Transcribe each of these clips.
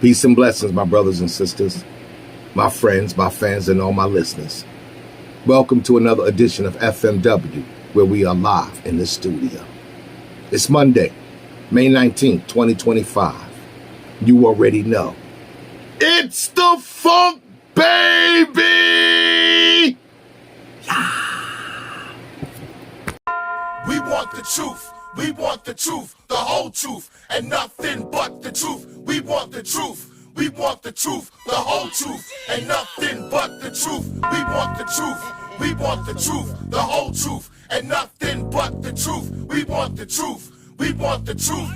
Peace and blessings, my brothers and sisters, my friends, my fans, and all my listeners. Welcome to another edition of FMW, where we are live in the studio. It's Monday, May 19th, 2025. You already know. It's the Funk Baby! Yeah. We want the truth. We want the truth, the whole truth, and nothing but the truth. We want the truth. We want the truth, the whole truth, and nothing but the truth. We want the truth. We want the truth, the whole truth, and nothing but the truth. We want the truth. We want the truth.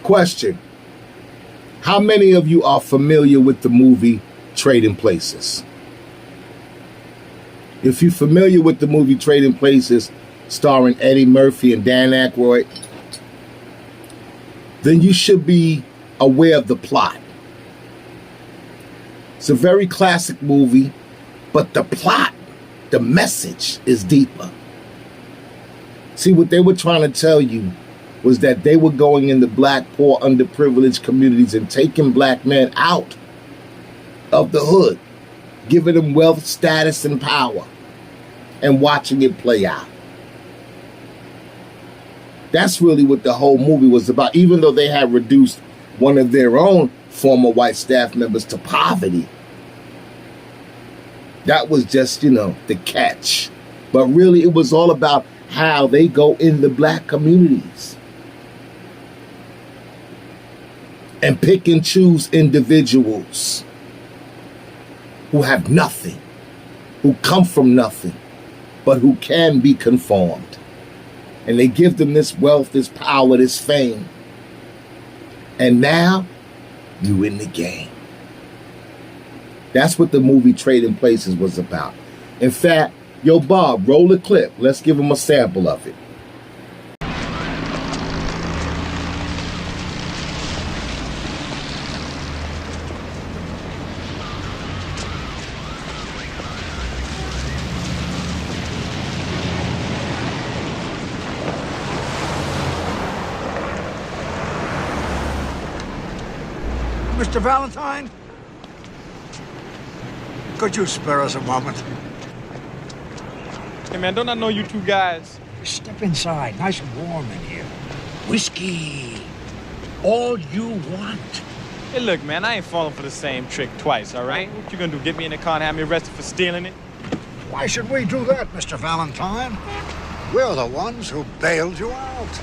Question. How many of you are familiar with the movie Trading Places? If you're familiar with the movie Trading Places, starring Eddie Murphy and Dan Aykroyd, then you should be aware of the plot. It's a very classic movie, but the plot, the message is deeper. See, what they were trying to tell you was that they were going in the black, poor, underprivileged communities and taking black men out of the hood, giving them wealth, status, and power, and watching it play out. That's really what the whole movie was about, even though they had reduced one of their own former white staff members to poverty. That was just, the catch. But really, it was all about how they go in the black communities and pick and choose individuals who have nothing, who come from nothing, but who can be conformed. And they give them this wealth, this power, this fame. And now, you in the game. That's what the movie Trading Places was about. In fact, yo, Bob, roll the clip. Let's give them a sample of it. Mr. Valentine, could you spare us a moment? Hey man, don't I know you two guys? Step inside, nice and warm in here. Whiskey, all you want. Hey look man, I ain't falling for the same trick twice, all right? What you gonna do, get me in the car and have me arrested for stealing it? Why should we do that, Mr. Valentine? We're the ones who bailed you out.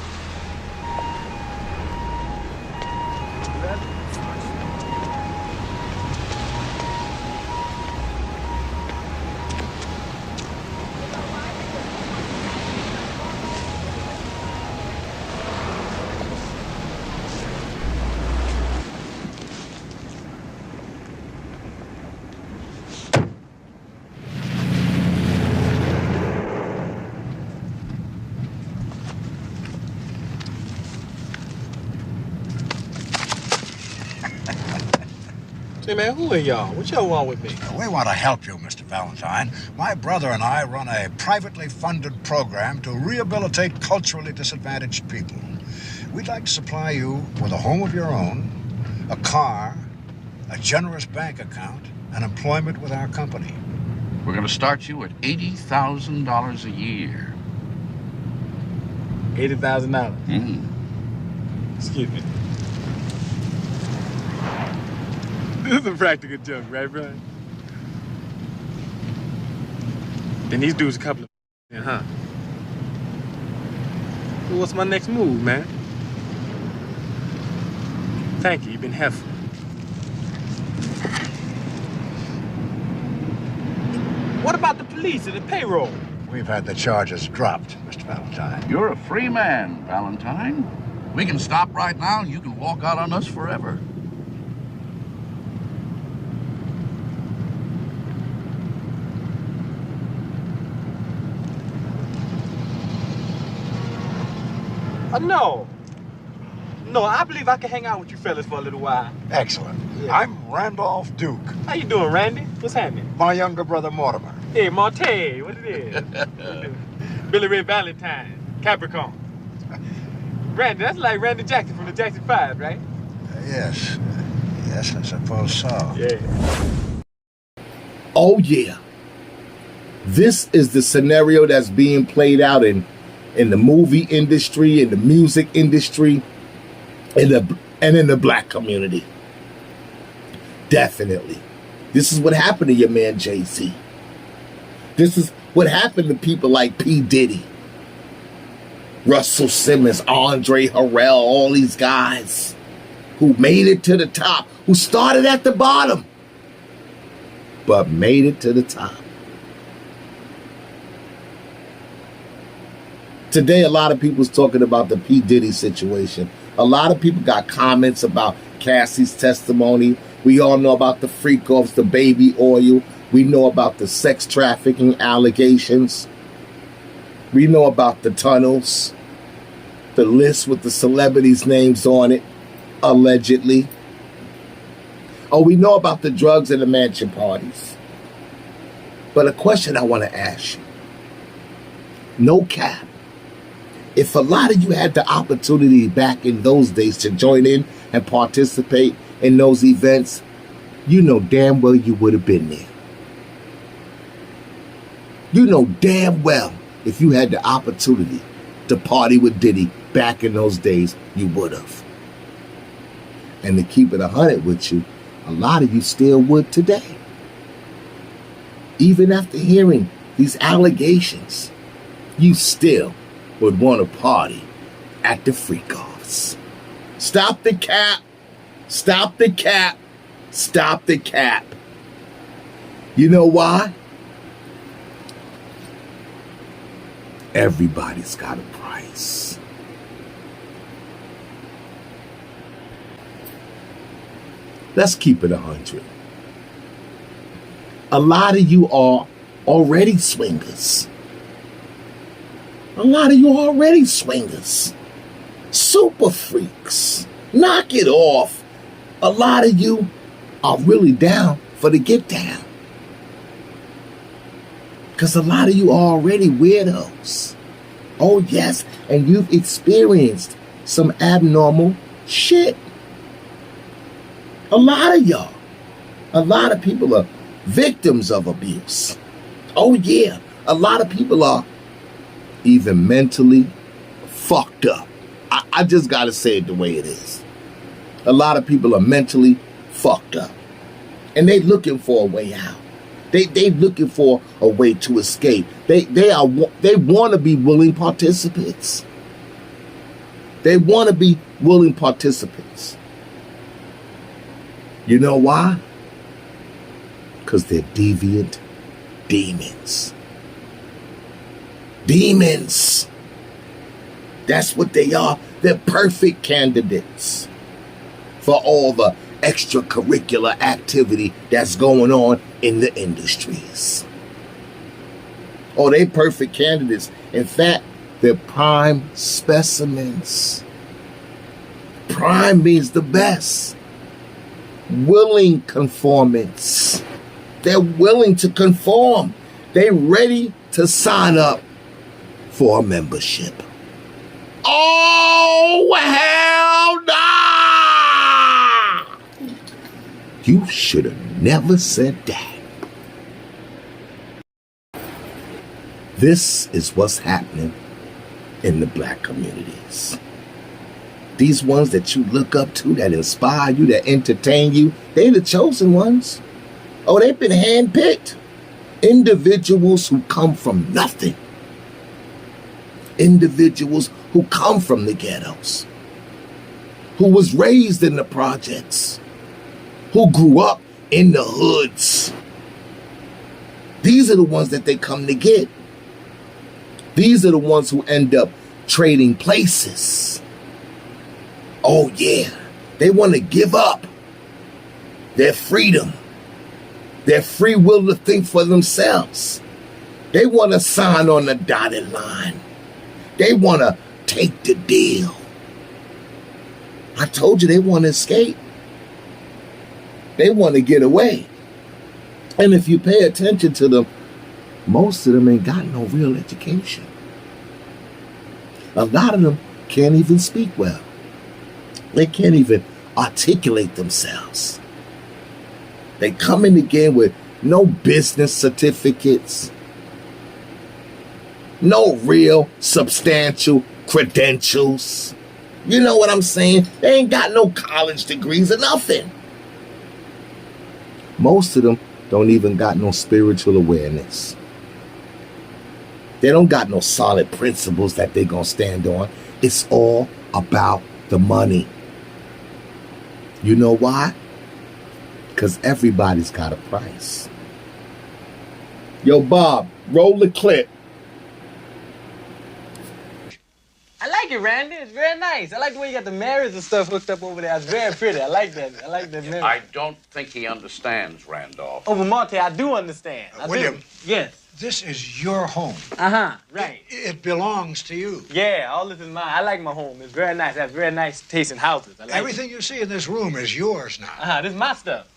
Hey man, who are y'all? What y'all want with me? We want to help you, Mr. Valentine. My brother and I run a privately funded program to rehabilitate culturally disadvantaged people. We'd like to supply you with a home of your own, a car, a generous bank account, and employment with our company. We're going to start you at $80,000 a year. $80,000. Mm. Excuse me. This is a practical joke, right, Brian? Then these dudes a couple of huh? Well, what's my next move, man? Thank you, you've been helpful. What about the police and the payroll? We've had the charges dropped, Mr. Valentine. You're a free man, Valentine. We can stop right now and you can walk out on us forever. No. No, I believe I can hang out with you fellas for a little while. Excellent. Yeah. I'm Randolph Duke. How you doing, Randy? What's happening? My younger brother, Mortimer. Hey, Monte, what it is? Billy Ray Valentine, Capricorn. Randy, that's like Randy Jackson from the Jackson 5, right? Yes. Yes, I suppose so. Yeah. Oh yeah. This is the scenario that's being played out in the movie industry, in the music industry, and in the black community. Definitely. This is what happened to your man Jay-Z. This is what happened to people like P. Diddy, Russell Simmons, Andre Harrell, all these guys who made it to the top, who started at the bottom, but made it to the top. Today, a lot of people's talking about the P. Diddy situation. A lot of people got comments about Cassie's testimony. We all know about the freak-offs, the baby oil. We know about the sex trafficking allegations. We know about the tunnels, the list with the celebrities' names on it, allegedly. Oh, we know about the drugs and the mansion parties. But a question I want to ask you, no cap, if a lot of you had the opportunity back in those days to join in and participate in those events, you know damn well you would have been there. You know damn well if you had the opportunity to party with Diddy back in those days, you would have. And to keep it 100 with you, a lot of you still would today. Even after hearing these allegations, you still would want to party at the freak-offs. Stop the cap. Stop the cap. Stop the cap. You know why? Everybody's got a price. Let's keep it 100. A lot of you are already swingers. A lot of you are already swingers. Super freaks. Knock it off. A lot of you are really down for the get down. Because a lot of you are already weirdos. Oh yes, and you've experienced some abnormal shit. A lot of y'all. A lot of people are victims of abuse. Oh yeah, a lot of people are even mentally fucked up. I just gotta say it the way it is. A lot of people are mentally fucked up. And they looking for a way out. They looking for a way to escape. They want to be willing participants. They want to be willing participants. You know why? Because they're deviant demons. Demons. That's what they are. They're perfect candidates for all the extracurricular activity that's going on in the industries. Oh, they perfect candidates. In fact, they're prime specimens. Prime means the best. Willing conformants. They're willing to conform. They're ready to sign up for a membership. Oh, hell no! You should have never said that. This is what's happening in the black communities. These ones that you look up to, that inspire you, that entertain you, they're the chosen ones. Oh, they've been handpicked. Individuals who come from nothing. Individuals who come from the ghettos. Who was raised in the projects. Who grew up in the hoods. These are the ones that they come to get. These are the ones who end up trading places. Oh yeah, they want to give up their freedom, their free will to think for themselves. They want to sign on the dotted line. They want to take the deal. I told you they want to escape. They want to get away. And if you pay attention to them, most of them ain't got no real education. A lot of them can't even speak well. They can't even articulate themselves. They come in the game with no business certificates, no real substantial credentials. You know what I'm saying? They ain't got no college degrees or nothing. Most of them don't even got no spiritual awareness. They don't got no solid principles that they gonna stand on. It's all about the money. You know why? Because everybody's got a price. Yo, Bob, roll the clip. I like it, Randy. It's very nice. I like the way you got the mirrors and stuff hooked up over there. It's very pretty. I like that. I like that mirror. I don't think he understands, Randolph. Oh, but Monte, I do understand. I William. do. Yes. This is your home. Uh-huh. Right. It belongs to you. Yeah, all this is mine. I like my home. It's very nice. I have very nice taste in houses. I like Everything you see in this room is yours now. Uh-huh. This is my stuff.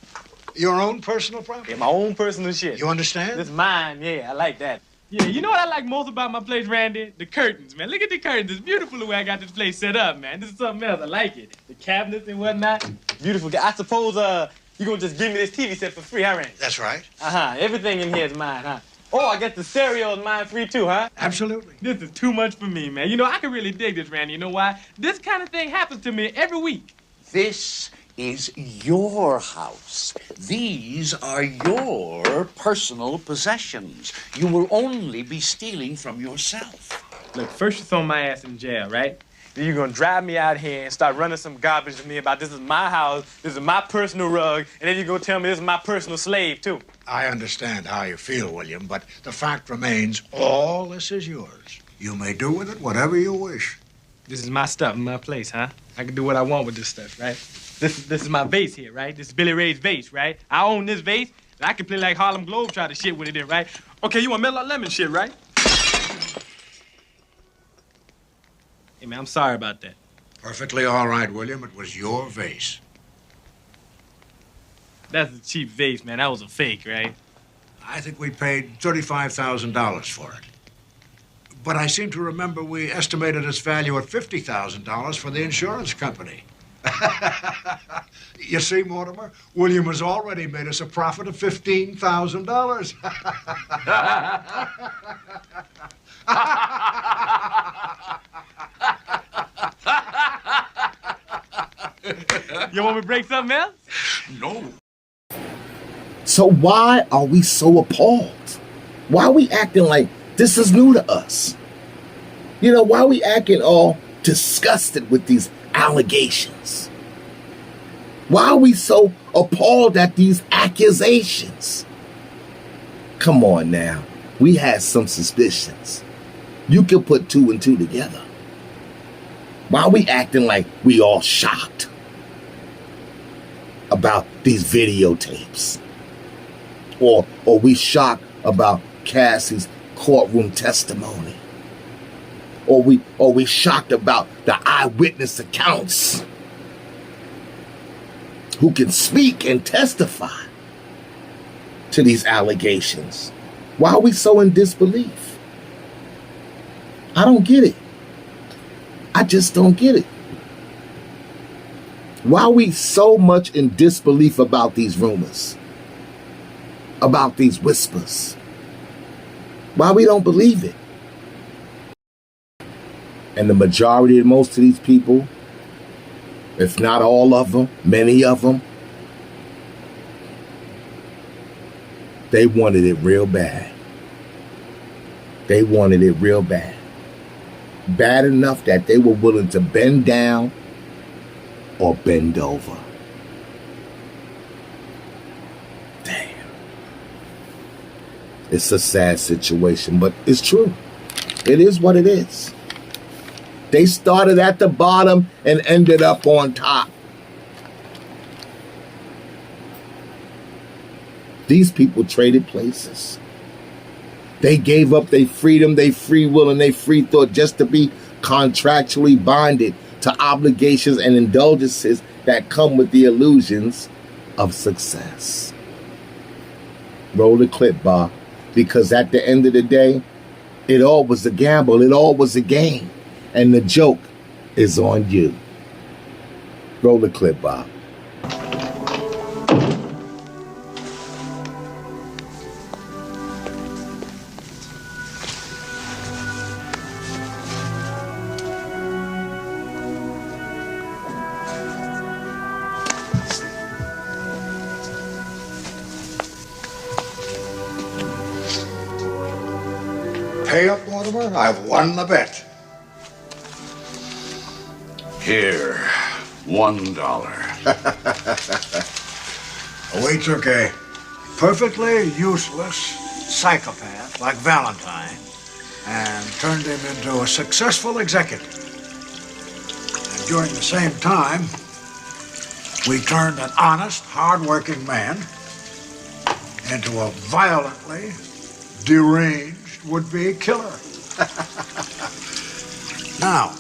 Your own personal property. Yeah, my own personal shit. You understand? This is mine. Yeah, I like that. Yeah, you know what I like most about my place, Randy? The curtains, man. Look at the curtains. It's beautiful the way I got this place set up, man. This is something else. I like it. The cabinets and whatnot. Beautiful. I suppose you're going to just give me this TV set for free, huh, Randy? That's right. Uh-huh. Everything in here is mine, huh? Oh, I guess the stereo is mine free too, huh? Absolutely. This is too much for me, man. You know, I can really dig this, Randy. You know why? This kind of thing happens to me every week. This is your house. These are your personal possessions. You will only be stealing from yourself. Look, first you throw my ass in jail, right? Then you're gonna drive me out here and start running some garbage to me about this is my house, this is my personal rug, and then you're gonna tell me this is my personal slave, too. I understand how you feel, William, but the fact remains all this is yours. You may do with it whatever you wish. This is my stuff, my place, huh? I can do what I want with this stuff, right? This is my vase here, right? This is Billy Ray's vase, right? I own this vase, and I can play like Harlem Globetrotter shit with it in, right? Okay, you want Mellow Lemon shit, right? Hey, man, I'm sorry about that. Perfectly all right, William. It was your vase. That's a cheap vase, man. That was a fake, right? I think we paid $35,000 for it. But I seem to remember we estimated its value at $50,000 for the insurance company. You see, Mortimer, William has already made us a profit of $15,000. You want me to break something else? No. So why are we so appalled? Why are we acting like this is new to us? You know, why are we acting all disgusted with these allegations? Why are we so appalled at these accusations? Come on now. We had some suspicions. You can put two and two together. Why are we acting like we all shocked about these videotapes? Or we shocked about Cassie's courtroom testimony? Or we shocked about the eyewitness accounts who can speak and testify to these allegations? Why are we so in disbelief? I don't get it. I just don't get it. Why are we so much in disbelief about these rumors? About these whispers? Why we don't believe it? And the majority of most of these people, if not all of them, many of them, they wanted it real bad. They wanted it real bad. Bad enough that they were willing to bend down or bend over. Damn. It's a sad situation, but it's true. It is what it is. They started at the bottom and ended up on top. These people traded places. They gave up their freedom, their free will, and their free thought just to be contractually bonded to obligations and indulgences that come with the illusions of success. Roll the clip, Bob, because at the end of the day, it all was a gamble. It all was a game. And the joke is on you. Roll the clip, Bob. Pay up, Mortimer. I've won the bet. Here, $1. We took a perfectly useless psychopath like Valentine and turned him into a successful executive. And during the same time, we turned an honest, hard-working man into a violently deranged would-be killer. Now,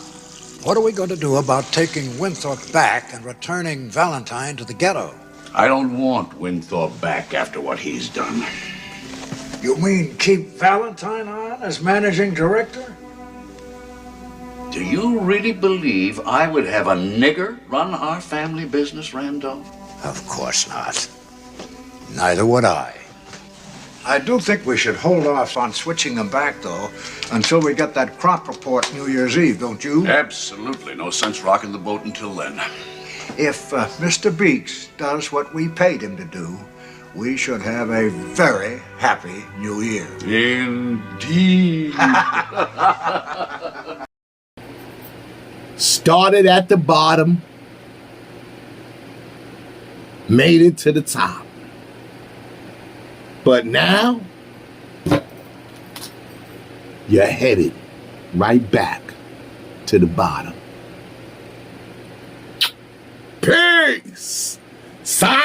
what are we going to do about taking Winthrop back and returning Valentine to the ghetto? I don't want Winthrop back after what he's done. You mean keep Valentine on as managing director? Do you really believe I would have a nigger run our family business, Randolph? Of course not. Neither would I. I do think we should hold off on switching them back, though, until we get that crop report New Year's Eve, don't you? Absolutely. No sense rocking the boat until then. If Mr. Beeks does what we paid him to do, we should have a very happy New Year. Indeed. Started at the bottom, made it to the top. But now, you're headed right back to the bottom. Peace. Salud.